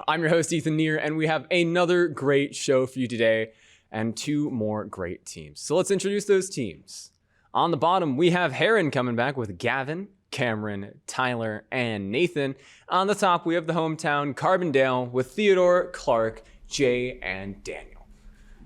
I'm your host, Ethan Neer, and we have another great show for you today and two more great teams. So let's introduce those teams. On the bottom, we have Herrin coming back with Gavin, Cameron, Tyler, and Nathan. On the top, we have the hometown Carbondale with Theodore, Clark, Jay, and Daniel.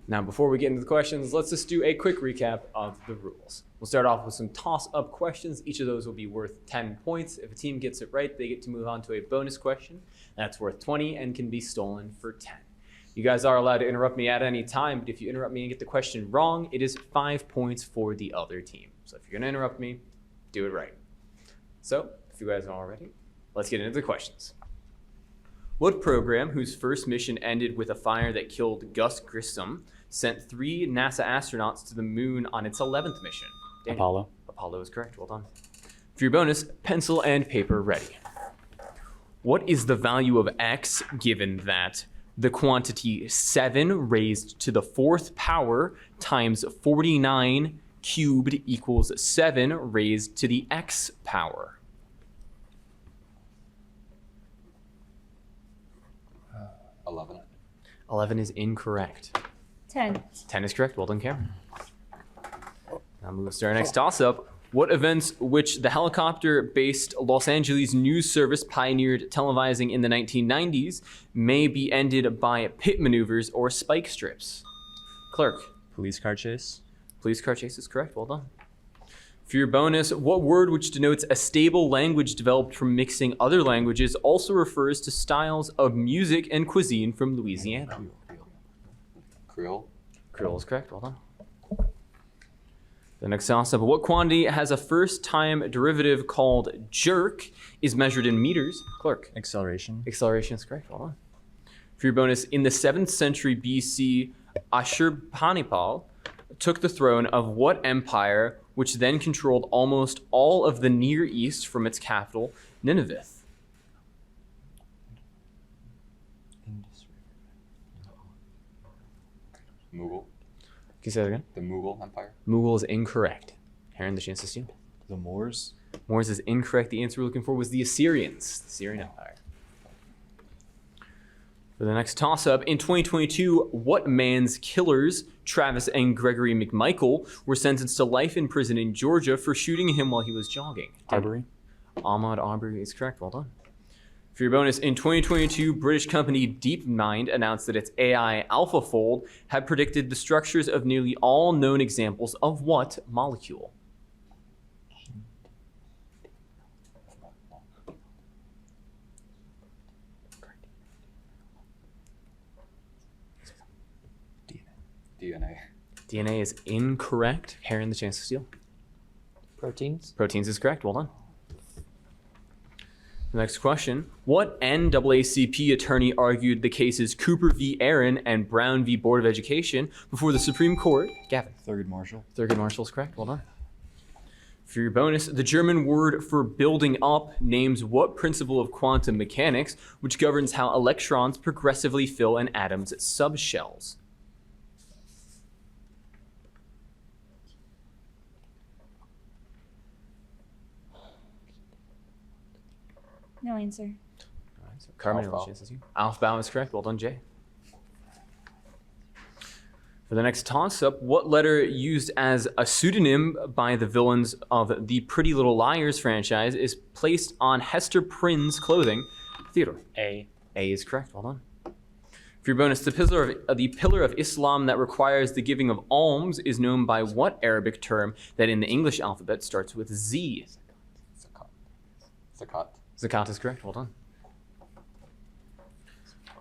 Now, before we get into the questions, let's just do a quick recap of the rules. We'll start off with some toss-up questions. Each of those will be worth 10 points. If a team gets it right, they get to move on to a bonus question. That's worth 20 and can be stolen for 10. You guys are allowed to interrupt me at any time, but if you interrupt me and get the question wrong, it is 5 points for the other team. So if you're gonna interrupt me, do it right. So, if you guys are all ready, let's get into the questions. What program, whose first mission ended with a fire that killed Gus Grissom, sent 3 NASA astronauts to the moon on its 11th mission? Daniel. Apollo. Apollo is correct, well done. For your bonus, pencil and paper ready. What is the value of x given that the quantity 7 raised to the 4th power times 49 cubed equals 7 raised to the x power? 11. 11 is incorrect. 10. 10 is correct. Well done, Cameron. Now move to our next toss-up. What events which the helicopter-based Los Angeles news service pioneered televising in the 1990s may be ended by pit maneuvers or spike strips? Clark. Police car chase. Police car chase is correct. Well done. For your bonus, what word which denotes a stable language developed from mixing other languages also refers to styles of music and cuisine from Louisiana? Creole. Creole is correct. Well done. The next toss-up, what quantity has a first-time derivative called jerk is measured in meters? Clark. Acceleration. Acceleration is correct. Well done. For your bonus, in the 7th century BC, Ashurbanipal took the throne of what empire, which then controlled almost all of the Near East from its capital, Nineveh? Mughal. Can you say that again? The Mughal Empire. Mughal is incorrect. Herrin, the chance to steal. The Moors. Moors is incorrect. The answer we're looking for was the Assyrians, the Syrian Empire. For the next toss-up, in 2022, what man's killers, Travis and Gregory McMichael, were sentenced to life in prison in Georgia for shooting him while he was jogging? Arbery. Ahmaud Arbery is correct. Well done. For your bonus, in 2022, British company DeepMind announced that its AI AlphaFold had predicted the structures of nearly all known examples of what molecule? DNA. DNA is incorrect. Herrin, the chance to steal. Proteins. Proteins is correct. Well done. The next question. What NAACP attorney argued the cases Cooper v. Aaron and Brown v. Board of Education before the Supreme Court? Gavin. Thurgood Marshall. Thurgood Marshall is correct. Well done. For your bonus, the German word for building up names what principle of quantum mechanics which governs how electrons progressively fill an atom's subshells? No answer. All right, so Carmen, Aufbau is correct. Well done, Jay. For the next toss-up, what letter used as a pseudonym by the villains of the Pretty Little Liars franchise is placed on Hester Prynne's clothing? Theodore. A. A is correct. Well done. For your bonus, the pillar of Islam that requires the giving of alms is known by what Arabic term that in the English alphabet starts with Z? Zakat. Zakat is correct. Well done.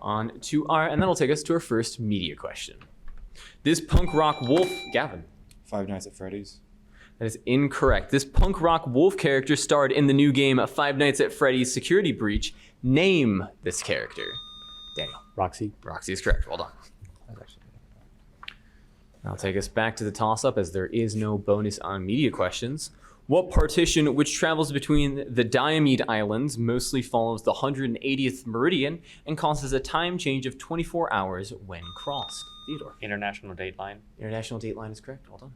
On to and that'll take us to our first media question. This punk rock wolf, Gavin. Five Nights at Freddy's. That is incorrect. This punk rock wolf character starred in the new game Five Nights at Freddy's Security Breach. Name this character. Daniel. Roxy. Roxy is correct. Well done. That'll take us back to the toss-up as there is no bonus on media questions. What partition, which travels between the Diomede Islands, mostly follows the 180th meridian and causes a time change of 24 hours when crossed? Theodore. International Dateline. International Dateline is correct. Well done.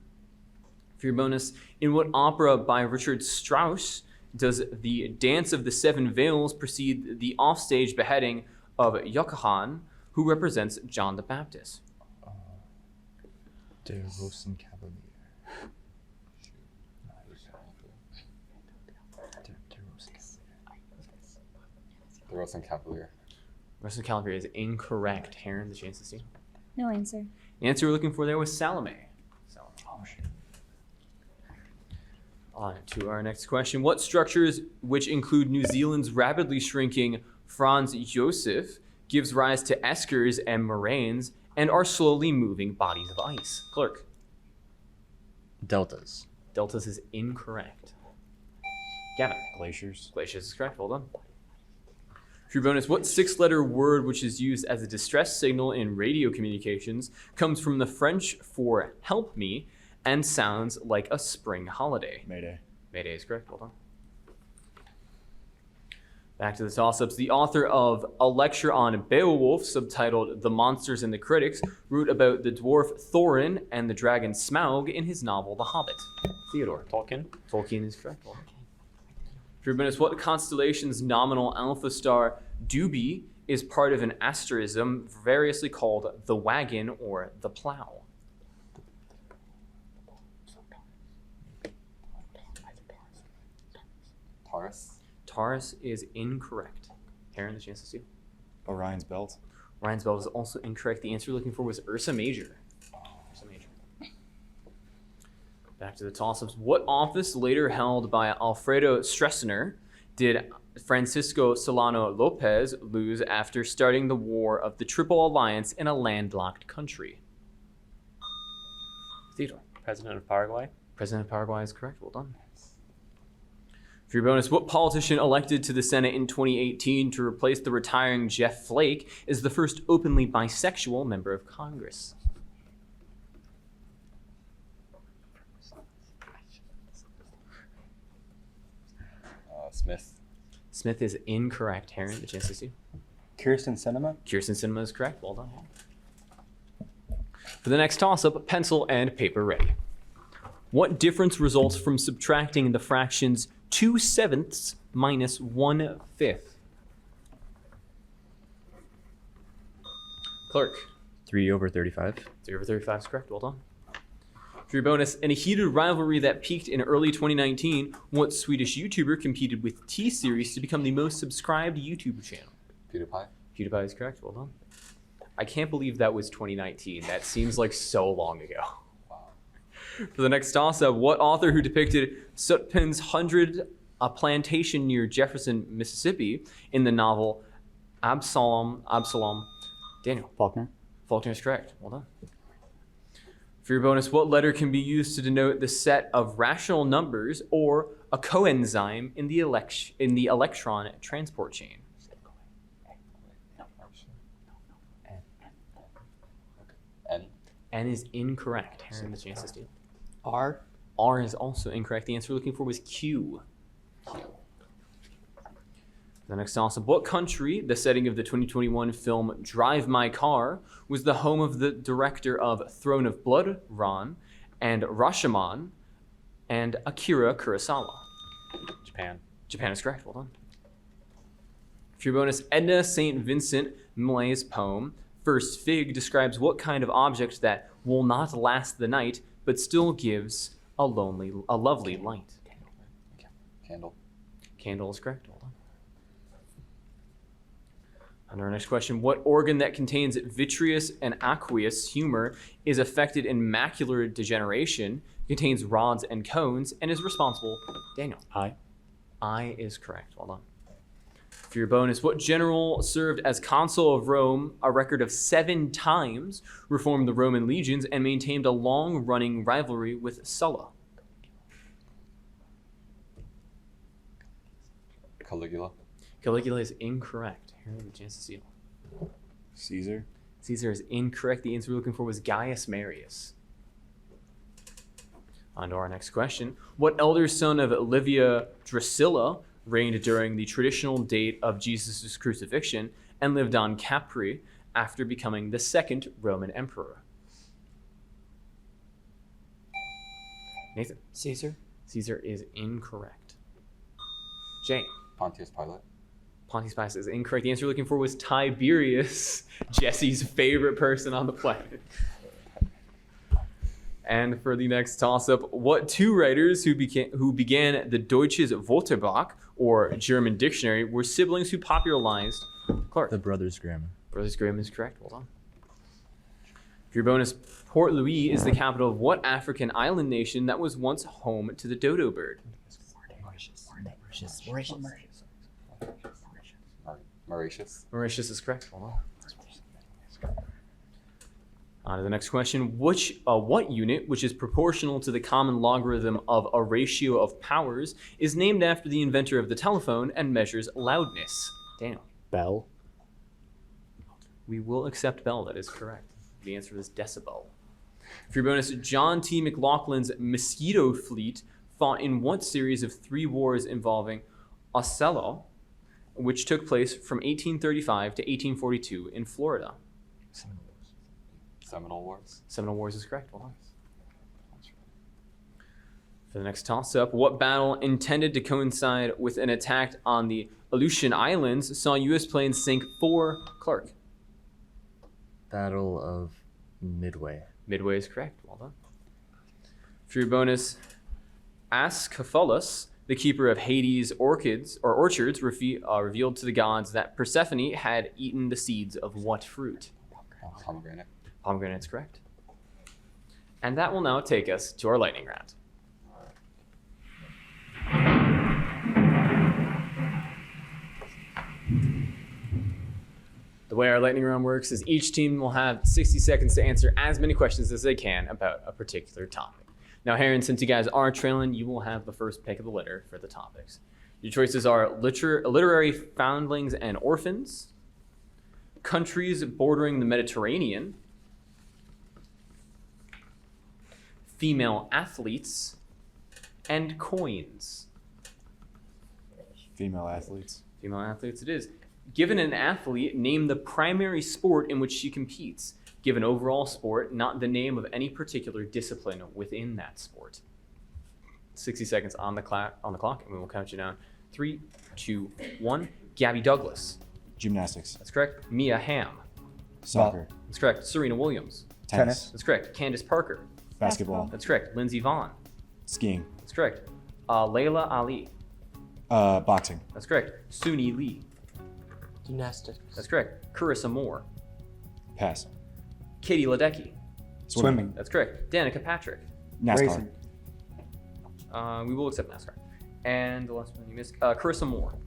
For your bonus, in what opera by Richard Strauss does the Dance of the Seven Veils precede the offstage beheading of Yokohan, who represents John the Baptist? De Rosenkavalier. The Rosenkavalier. Rosenkavalier is incorrect. Herrin, the chance to see. No answer. The answer we're looking for there was Salome. Oh, shit. On to our next question. What structures, which include New Zealand's rapidly shrinking Franz Josef, gives rise to eskers and moraines and are slowly moving bodies of ice? Clerk. Deltas. Deltas is incorrect. Gavin. Glaciers. Glaciers is correct. Well done. For your bonus, what six-letter word, which is used as a distress signal in radio communications, comes from the French for help me and sounds like a spring holiday? Mayday. Mayday is correct. Well done. Back to the toss-ups. The author of A Lecture on Beowulf, subtitled The Monsters and the Critics, wrote about the dwarf Thorin and the dragon Smaug in his novel The Hobbit. Theodore. Tolkien. Tolkien is correct. Well done. For your bonus, what constellation's nominal alpha star Doobie is part of an asterism variously called the wagon or the plow? Taurus. Taurus is incorrect. Herrin, the chance to see. Orion's belt. Ryan's belt is also incorrect. The answer you're looking for was Ursa Major. Ursa Major. Back to the toss-ups. What office later held by Alfredo Stroessner did Francisco Solano Lopez lose after starting the War of the Triple Alliance in a landlocked country? Theodore. President of Paraguay. President of Paraguay is correct. Well done. For your bonus, what politician elected to the Senate in 2018 to replace the retiring Jeff Flake is the first openly bisexual member of Congress? Smith. Smith is incorrect. Herrin, the chance to see. Kirsten Sinema. Kirsten Sinema is correct. Well done. For the next toss-up, pencil and paper ready. What difference results from subtracting the fractions 2/7 minus 1/5? Clerk. 3/35. 3/35 is correct. Well done. For your bonus, in a heated rivalry that peaked in early 2019, what Swedish YouTuber competed with T-Series to become the most subscribed YouTube channel? PewDiePie. PewDiePie is correct. Well done. I can't believe that was 2019. That seems like so long ago. Wow. For the next toss-up, what author who depicted Sutpen's 100, a plantation near Jefferson, Mississippi, in the novel Absalom, Daniel. Faulkner. Faulkner is correct. Well done. For your bonus, what letter can be used to denote the set of rational numbers or a coenzyme in the electron transport chain? N. N is incorrect. Herrin, the chance to steal. R. R is also incorrect. The answer we're looking for was Q. The next toss-up. What country, the setting of the 2021 film Drive My Car, was the home of the director of Throne of Blood, Ron, and Rashomon, and Akira Kurosawa? Japan. Japan is correct. Well done. For your bonus, Edna St. Vincent Millay's poem First Fig describes what kind of object that will not last the night, but still gives a lovely light? Candle. Candle is correct. Well done. On our next question, what organ that contains vitreous and aqueous humor is affected in macular degeneration, contains rods and cones, and is responsible? Daniel. Eye. Eye is correct. Well done. For your bonus, what general served as consul of Rome a record of 7 times, reformed the Roman legions, and maintained a long-running rivalry with Sulla? Caligula. Caligula is incorrect. Here are the chance to steal. Caesar. Caesar is incorrect. The answer we're looking for was Gaius Marius. On to our next question. What elder son of Livia Drusilla reigned during the traditional date of Jesus' crucifixion and lived on Capri after becoming the second Roman emperor? Nathan. Caesar. Caesar is incorrect. Jay. Pontius Pilate. Pontius Pilate is incorrect. The answer you're looking for was Tiberius, Jesse's favorite person on the planet. And for the next toss-up, what two writers who began the Deutsches Wörterbuch, or German dictionary, were siblings who popularized Clark? The Brothers Grimm. Brothers Grimm is correct. Well done. For your bonus, Port Louis is the capital of what African island nation that was once home to the dodo bird? Mauritius. Mauritius is correct. Hold on. On to the next question. What unit, which is proportional to the common logarithm of a ratio of powers, is named after the inventor of the telephone and measures loudness? Daniel. Bell. We will accept Bell. That is correct. The answer is decibel. For your bonus, John T. McLaughlin's Mosquito Fleet fought in what series of 3 wars involving Ocelot, which took place from 1835 to 1842 in Florida? Seminole Wars. Seminole Wars is correct. Well done. For the next toss-up, what battle intended to coincide with an attack on the Aleutian Islands saw U.S. planes sink 4? Clark. Battle of Midway. Midway is correct. Well done. For your bonus, Asclepius, the keeper of Hades' orchards, revealed to the gods that Persephone had eaten the seeds of what fruit? Pomegranate. Pomegranate is correct. And that will now take us to our lightning round. The way our lightning round works is each team will have 60 seconds to answer as many questions as they can about a particular topic. Now, Herrin, since you guys are trailing, you will have the first pick of the litter for the topics. Your choices are literary foundlings and orphans, countries bordering the Mediterranean, female athletes, and coins. Female athletes. Female athletes it is. Given an athlete, name the primary sport in which she competes. Given overall sport, not the name of any particular discipline within that sport. 60 seconds on the clock, and we will count you down. 3, 2, 1. Gabby Douglas. Gymnastics. That's correct. Mia Hamm. Soccer. That's correct. Serena Williams. Tennis. That's correct. Candace Parker. Basketball. That's correct. Lindsey Vonn. Skiing. That's correct. Layla Ali. Boxing. That's correct. Suni Lee. Gymnastics. That's correct. Carissa Moore. Pass. Katie Ledecky. Swimming. That's correct. Danica Patrick. NASCAR. Racing. We will accept NASCAR. And the last one you missed, Carissa Moore.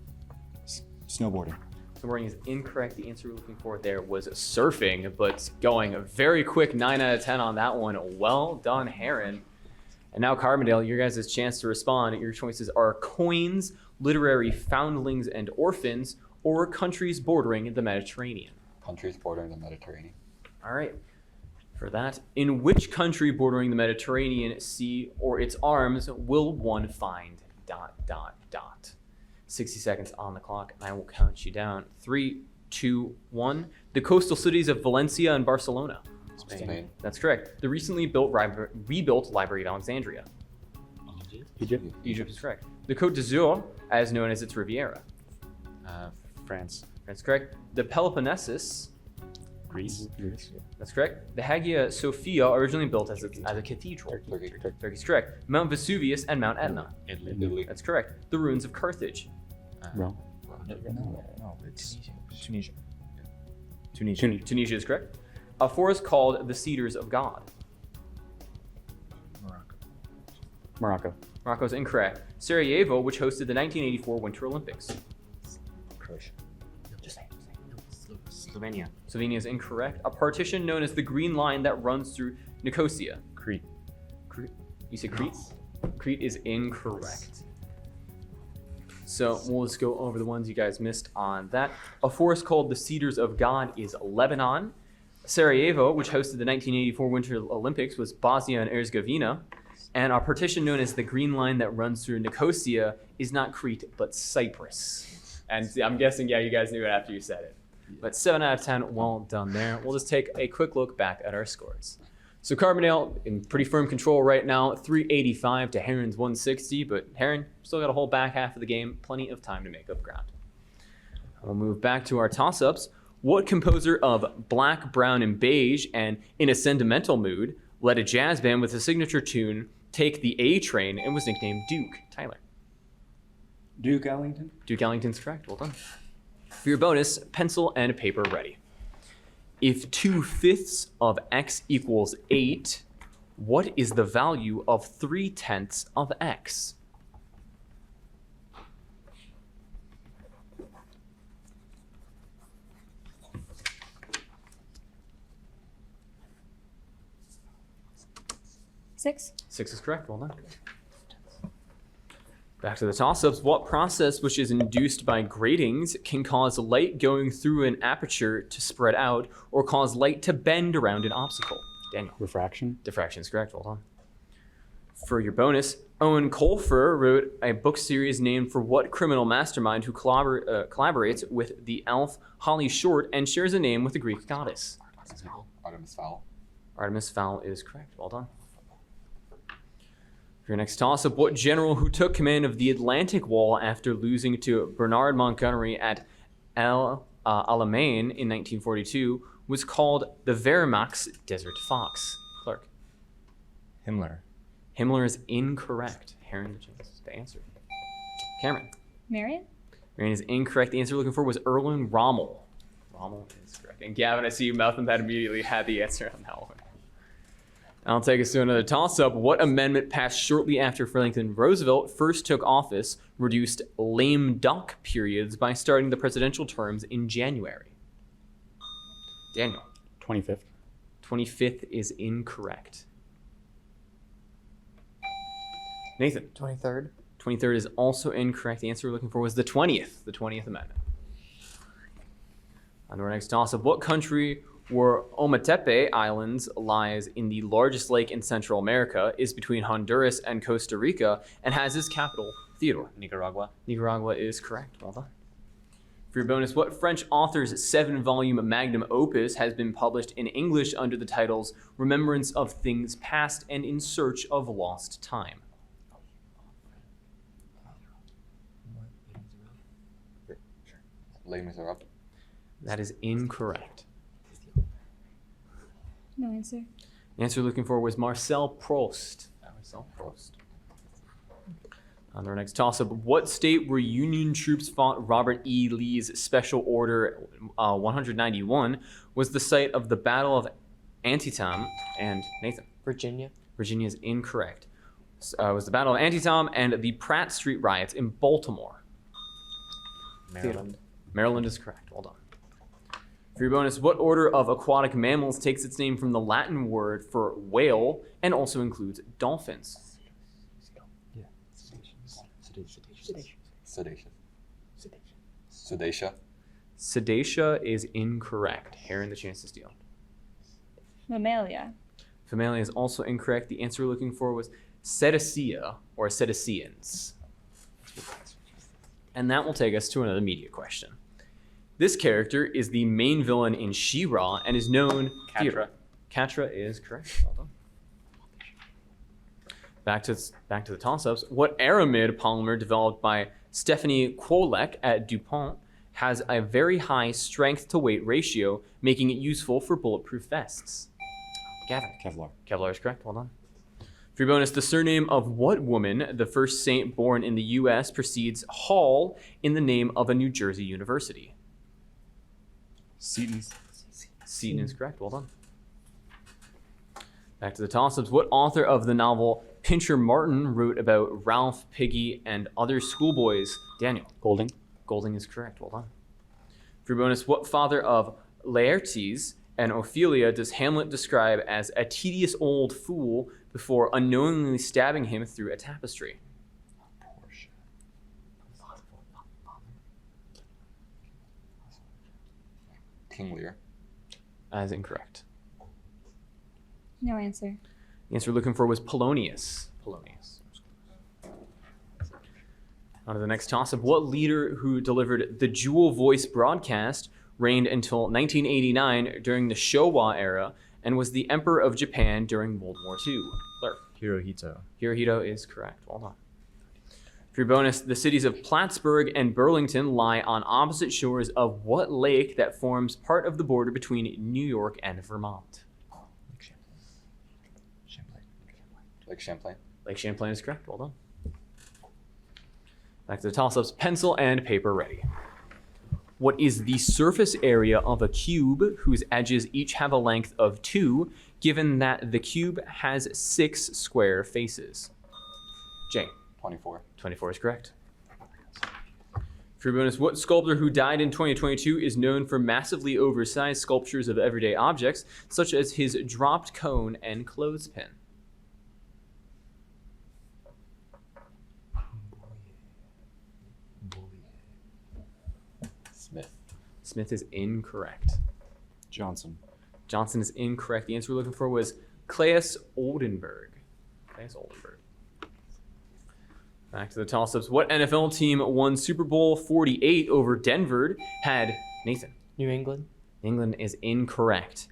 Snowboarding. Snowboarding is incorrect. The answer we're looking for there was surfing, but going a very quick 9 out of 10 on that one. Well done, Herrin. And now, Carbondale, your guys' chance to respond. Your choices are coins, literary foundlings and orphans, or countries bordering the Mediterranean. Countries bordering the Mediterranean. All right. For that, in which country bordering the Mediterranean Sea or its arms will one find ... 60 seconds on the clock, and I will count you down. 3, 2, 1. The coastal cities of Valencia and Barcelona. Spain. That's correct. The recently rebuilt Library of Alexandria. Egypt. Egypt is correct. The Côte d'Azur, as known as its Riviera. France. That's correct. The Peloponnesus. Greece. That's correct. The Hagia Sophia, originally built as a cathedral. Turkey. Turkey's correct. Mount Vesuvius and Mount Etna. Italy. That's correct. The ruins of Carthage. Rome. No, it's Tunisia. Tunisia is correct. A forest called the Cedars of God. Morocco. Morocco is incorrect. Sarajevo, which hosted the 1984 Winter Olympics. Croatia. Slovenia. Slovenia is incorrect. A partition known as the Green Line that runs through Nicosia. Crete. You said Crete? Crete is incorrect. So we'll just go over the ones you guys missed on that. A forest called the Cedars of God is Lebanon. Sarajevo, which hosted the 1984 Winter Olympics, was Bosnia and Herzegovina. And a partition known as the Green Line that runs through Nicosia is not Crete, but Cyprus. And I'm guessing, yeah, you guys knew it after you said it. But 7 out of 10, well done there. We'll just take a quick look back at our scores. So Carbondale in pretty firm control right now, 385 to Herrin's 160, but Herrin still got a whole back half of the game, plenty of time to make up ground. We'll move back to our toss-ups. What composer of Black, Brown, and Beige and In a Sentimental Mood led a jazz band with a signature tune, Take the A Train, and was nicknamed Duke? Tyler. Duke Ellington. Duke Ellington's correct. Well done. For your bonus, pencil and paper ready. If 2/5 of x equals 8, what is the value of 3/10 of x? Six. 6 is correct. Well done. Back to the toss-ups. What process which is induced by gratings can cause light going through an aperture to spread out or cause light to bend around an obstacle? Daniel. Refraction. Diffraction is correct. Well done. For your bonus, Owen Colfer wrote a book series named for what criminal mastermind who collaborates with the elf Holly Short and shares a name with the Greek goddess? Artemis Fowl. Artemis Fowl is correct. Well done. For your next toss-up, what general who took command of the Atlantic Wall after losing to Bernard Montgomery at El Alamein in 1942 was called the Wehrmacht's Desert Fox? Clark. Himmler. Himmler is incorrect. Herrin the chance to answer. Cameron. Marion. Marion is incorrect. The answer we're looking for was Erwin Rommel. Rommel is correct. And Gavin, I see you mouthing that immediately had the answer on that one. I'll take us to another toss-up. What amendment passed shortly after Franklin Roosevelt first took office reduced lame duck periods by starting the presidential terms in January? Daniel. 25th. 25th is incorrect. Nathan. 23rd. 23rd is also incorrect. The answer we're looking for was the 20th Amendment. On to our next toss-up. What country where Ometepe Islands lies in the largest lake in Central America, is between Honduras and Costa Rica, and has its capital, Theodore? Nicaragua. Nicaragua is correct. Well done. For your bonus, what French author's 7-volume magnum opus has been published in English under the titles Remembrance of Things Past and In Search of Lost Time? Les Miserables. That is incorrect. No answer. The answer we're looking for was Marcel Proust. Marcel Proust. On our next toss-up, what state where Union troops fought Robert E. Lee's Special Order 191 was the site of the Battle of Antietam? And Nathan. Virginia. Virginia is incorrect. It was the Battle of Antietam and the Pratt Street riots in Baltimore. Maryland. Maryland is correct. Well done. For your bonus, what order of aquatic mammals takes its name from the Latin word for whale and also includes dolphins? Sedacia. Sedacia. Sedacia is incorrect. Herrin the chance to steal. Mammalia. Mammalia is also incorrect. The answer we're looking for was Cetacea or Cetaceans. And that will take us to another media question. This character is the main villain in She-Ra and is known... Catra. Catra is correct. Well done. Back to the toss-ups. What aramid polymer developed by Stephanie Kwolek at DuPont has a very high strength-to-weight ratio, making it useful for bulletproof vests? Gavin. Kevlar. Kevlar is correct. Well done. For your bonus, the surname of what woman, the first saint born in the U.S., precedes Hall in the name of a New Jersey university? Seton. Seton is correct. Well done. Back to the toss-ups. What author of the novel Pincher Martin wrote about Ralph, Piggy, and other schoolboys? Daniel. Golding. Golding is correct. Well done. For your bonus, what father of Laertes and Ophelia does Hamlet describe as a tedious old fool before unknowingly stabbing him through a tapestry? King Lear. That is incorrect. No answer. The answer we're looking for was Polonius. Polonius. On to the next toss-up. What leader who delivered the dual voice broadcast reigned until 1989 during the Showa era and was the Emperor of Japan during World War II? Claire. Hirohito. Hirohito is correct. Well done. For your bonus, the cities of Plattsburgh and Burlington lie on opposite shores of what lake that forms part of the border between New York and Vermont? Champlain. Lake Champlain. Lake Champlain is correct. Well done. Back to the toss-ups. Pencil and paper ready. What is the surface area of a cube whose edges each have a length of 2, given that the cube has 6 square faces? Jay. 24. 24 is correct. For your bonus, what sculptor who died in 2022 is known for massively oversized sculptures of everyday objects, such as his dropped cone and clothespin? Smith. Smith is incorrect. Johnson. Johnson is incorrect. The answer we're looking for was Claes Oldenburg. Claes Oldenburg. Back to the toss-ups. What NFL team won Super Bowl 48 over Denver? Had Nathan. New England. England is incorrect.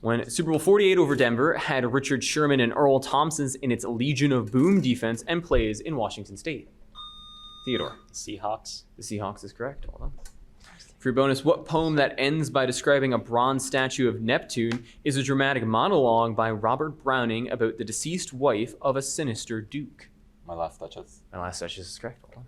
When Super Bowl 48 over Denver had Richard Sherman and Earl Thompson's in its Legion of Boom defense and plays in Washington State. Theodore. Seahawks. The Seahawks is correct. Well done. For your bonus, what poem that ends by describing a bronze statue of Neptune is a dramatic monologue by Robert Browning about the deceased wife of a sinister duke? My Last Duchess. My Last Duchess is correct. Well done.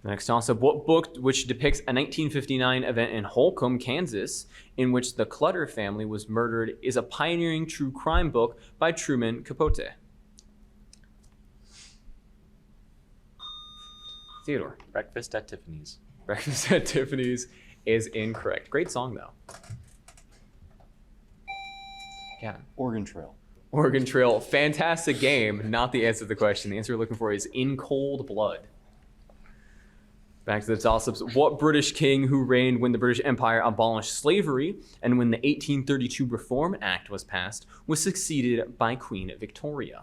Next toss-up, what book which depicts a 1959 event in Holcomb, Kansas, in which the Clutter family was murdered, is a pioneering true crime book by Truman Capote? Theodore. Breakfast at Tiffany's. Breakfast at Tiffany's is incorrect. Great song, though. Gavin. Oregon Trail. Oregon Trail, fantastic game. Not the answer to the question. The answer we're looking for is In Cold Blood. Back to the toss-ups. What British king who reigned when the British Empire abolished slavery and when the 1832 Reform Act was passed was succeeded by Queen Victoria?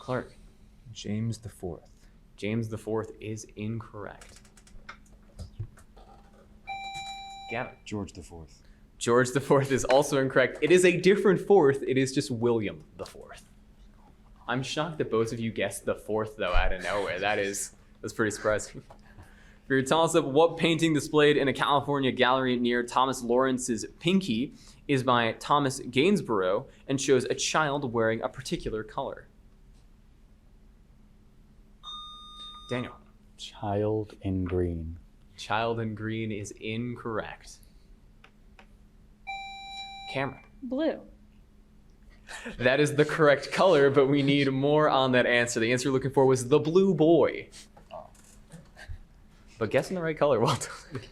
Clark. James the Fourth. James IV is incorrect. Gavin. George the Fourth. George IV is also incorrect. It is a different fourth. It is just William IV. I'm shocked that both of you guessed the fourth, though, out of nowhere. That's pretty surprising. For your toss-up, what painting displayed in a California gallery near Thomas Lawrence's Pinky is by Thomas Gainsborough and shows a child wearing a particular color? Daniel. Child in green. Child in green is incorrect. Cameron. Blue. That is the correct color, but we need more on that answer. The answer you're looking for was the blue boy. But guessing the right color, well done.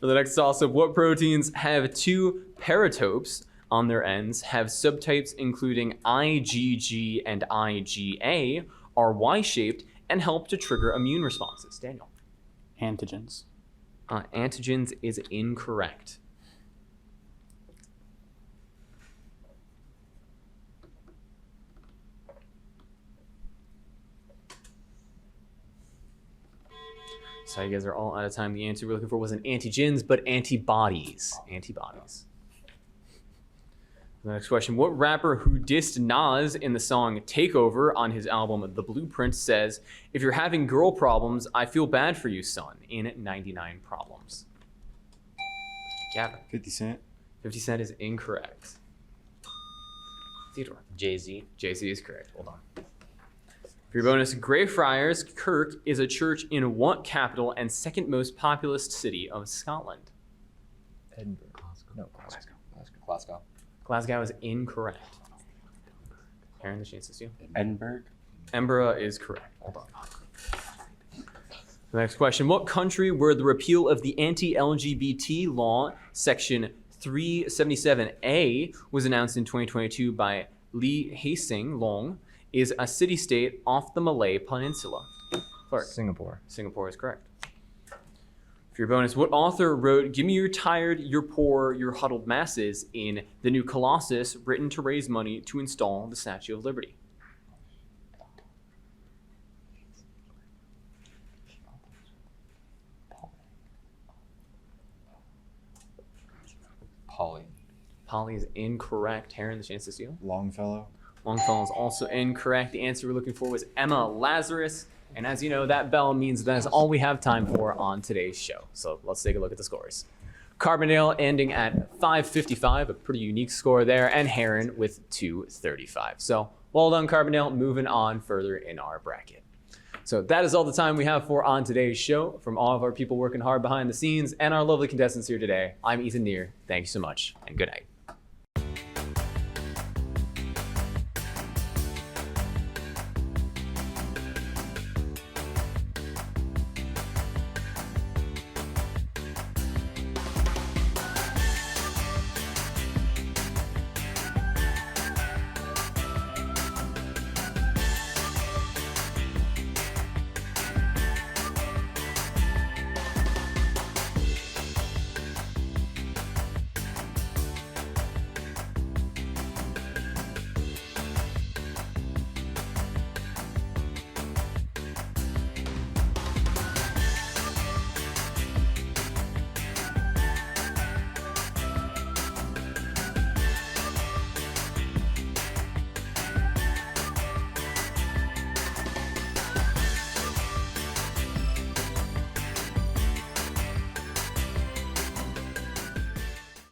For the next toss-up, what proteins have 2 paratopes on their ends, have subtypes including IgG and IgA, are Y-shaped, and help to trigger immune responses? Daniel. Antigens. Antigens is incorrect. So you guys are all out of time. The answer we're looking for wasn't antigens, but antibodies. Antibodies. The next question. What rapper who dissed Nas in the song Takeover on his album The Blueprint says, "If you're having girl problems, I feel bad for you, son," in 99 Problems? Gavin. 50 Cent. 50 Cent is incorrect. Theodore. Jay-Z. Jay-Z is correct. Hold on. For your bonus, Greyfriars Kirk is a church in what capital and second most populous city of Scotland? Edinburgh. No, Glasgow. Glasgow. Glasgow is incorrect. Herrin, the chance is you. Edinburgh. Edinburgh is correct. Hold on. The next question. What country where the repeal of the anti-LGBT law, section 377A, was announced in 2022 by Lee Hsien Loong, is a city-state off the Malay Peninsula? Clark. Singapore. Singapore is correct. For your bonus, what author wrote "Give me your tired, your poor, your huddled masses" in The New Colossus, written to raise money to install the Statue of Liberty? Polly is incorrect. Herrin, the chance to steal. Longfellow. Longfellow is also incorrect. The answer we're looking for was Emma Lazarus. And as you know, that bell means that is all we have time for on today's show. So let's take a look at the scores. Carbondale ending at 555, a pretty unique score there, and Herrin with 235. So well done, Carbondale, moving on further in our bracket. So that is all the time we have for on today's show. From all of our people working hard behind the scenes and our lovely contestants here today, I'm Ethan Neer. Thank you so much, and good night.